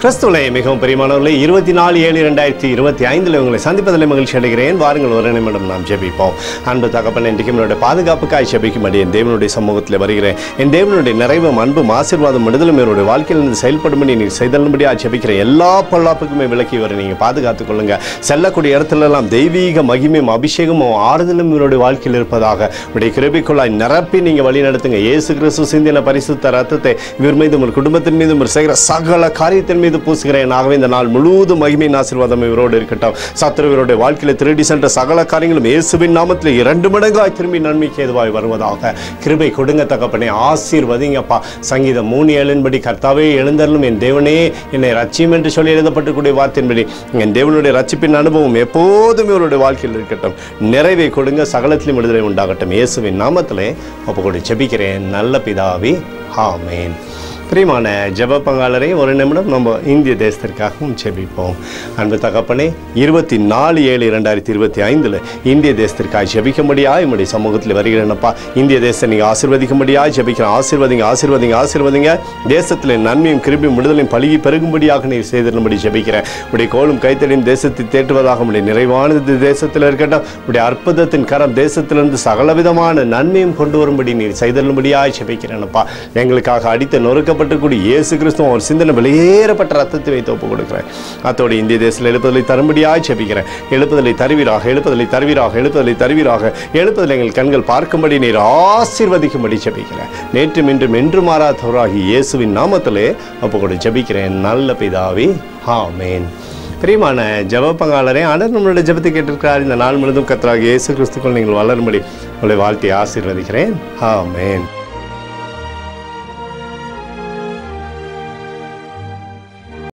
கிறிஸ்துவிலே மிகவும் பிரியமானவர்களே, 24/7/2025 உங்களை சந்திப்பதில் மகிழ்ச்சி அடைகிறேன். வாருங்கள், ஒரு நிமிடம் நாம் ஜெபிப்போம். அன்பு தகப்பன், இன்றைக்கு என்னுடைய பாதுகாப்புக்காய் ஜெபிக்கும்படி என் தேவனுடைய சமூகத்தில் வருகிறேன். என் தேவனுடைய நிறைவும் அன்பும் ஆசீர்வாதம் விடுதலும் என்னுடைய வாழ்க்கையில் இருந்து செயல்படும்படி நீ செய்தல்படியாக ஜெபிக்கிறேன். எல்லா பொல்லாப்புக்குமே விலக்கி வர நீங்கள் பாதுகாத்துக் கொள்ளுங்க. செல்லக்கூடிய இடத்துலெல்லாம் தெய்வீக மகிமையும் அபிஷேகமும் ஆறுதலும் இவருடைய வாழ்க்கையில் இருப்பதாக உடைய கிருபைக்குள்ளாய் நிரப்பி நீங்கள் வழி நடத்துங்க. இயேசு கிறிஸ்து சிந்தின பரிசுத்த ரத்தத்தை இவர் மீது உங்கள் குடும்பத்தின் மீது செய்கிற சகல காரியத்தின் மீது பூசுகிறேன். ஆகவே இந்த நாள் முழுவதும் மகிமையின் ஆசீர்வாதம் இவரோடு இருக்கட்டும். சத்துருவருடைய வாழ்க்கையில் திருடி சென்ற சகல காரியங்களும் இயேசுவின் நாமத்தில் 2 மடங்காய் திரும்பி நன்மைக்கு ஏதுவாய் வருவதாக கிருபை கொடுங்க தகப்பனே. ஆசீர்வதிங்கப்பா. சங்கீதம் 3:7 கர்த்தாவே எழுந்தருளும் என் தேவனே என்னை ரட்சியும் என்று சொல்லி எழுதப்பட்டிருக்கூடிய வார்த்தையின்படி என் தேவனுடைய ரட்சிப்பின் அனுபவம் எப்போதும் இவருடைய வாழ்க்கையில் இருக்கட்டும். நிறைவை கொடுங்க. சகலத்திலும் விடுதலை உண்டாகட்டும். இயேசுவின் நாமத்திலே ஒப்புக்கொண்டு ஜெபிக்கிறேன் நல்ல பிதாவே, ஆமென். பிரியமான ஜெப பங்காளரை ஒரு நிமிடம் நம்ம இந்திய தேசத்திற்காகவும் ஜெபிப்போம். அன்பு தகப்பனே, 24/7/2025 இந்திய தேசத்திற்காக ஜெபிக்கும்படியாக என்னுடைய சமூகத்தில் வருகிறேனப்பா. இந்திய தேசத்தை நீங்கள் ஆசீர்வதிக்கும்படியாக ஜெபிக்கிறேன். ஆசீர்வதிங்க. தேசத்தில் நன்மையும் கிருபையும் விடுதலையும் பழுகி பெருகும்படியாக நீர் செய்திருந்தபடி ஜெபிக்கிறேன். உடைய கோலும் கைத்தடியும் தேசத்தை தேற்றுவதாக உடைய நிறைவானது தேசத்தில் இருக்கட்டும். உடைய அற்புதத்தின் கரம் தேசத்திலிருந்து சகலவிதமான நன்மையும் கொண்டு வரும்படி நீர் செய்திருந்தபடியாக ஜெபிக்கிறேனப்பா. எங்களுக்காக அடித்த நொறுக்க இயேசு கிறிஸ்து ஒரு சிந்தனை வெளியேறப்பட்ட ரத்தத்தை வைத்து ஒப்புக் கொடுக்கிறேன். அத்தோடு இந்திய தேசத்தில் எழுப்புதலை தரும்படியாக ஜெபிக்கிறேன். எழுப்புதலை தருவீராக. எழுப்புதலை எங்கள் கண்கள் பார்க்கும்படி நீர் ஆசீர்வதிக்கும்படி ஜெபிக்கிறேன். நேற்றும் இன்றும் என்று மாறாதவராகி இயேசுவின் நாமத்திலே ஒப்புக்கொண்டு ஜெபிக்கிறேன் நல்ல பிதாவே, ஆமென். பிரியமான ஜெப பங்காளரே, ஆண்டவர் நம்மளுடைய ஜெபத்தை கேட்டிருக்கிறார். இந்த நாள் முழுவதும் கர்த்தராகிய இயேசு கிறிஸ்துக்குள் நீங்கள் வளரும்படி உங்களை வாழ்த்தி ஆசீர்வதிக்கிறேன். ஆமென்.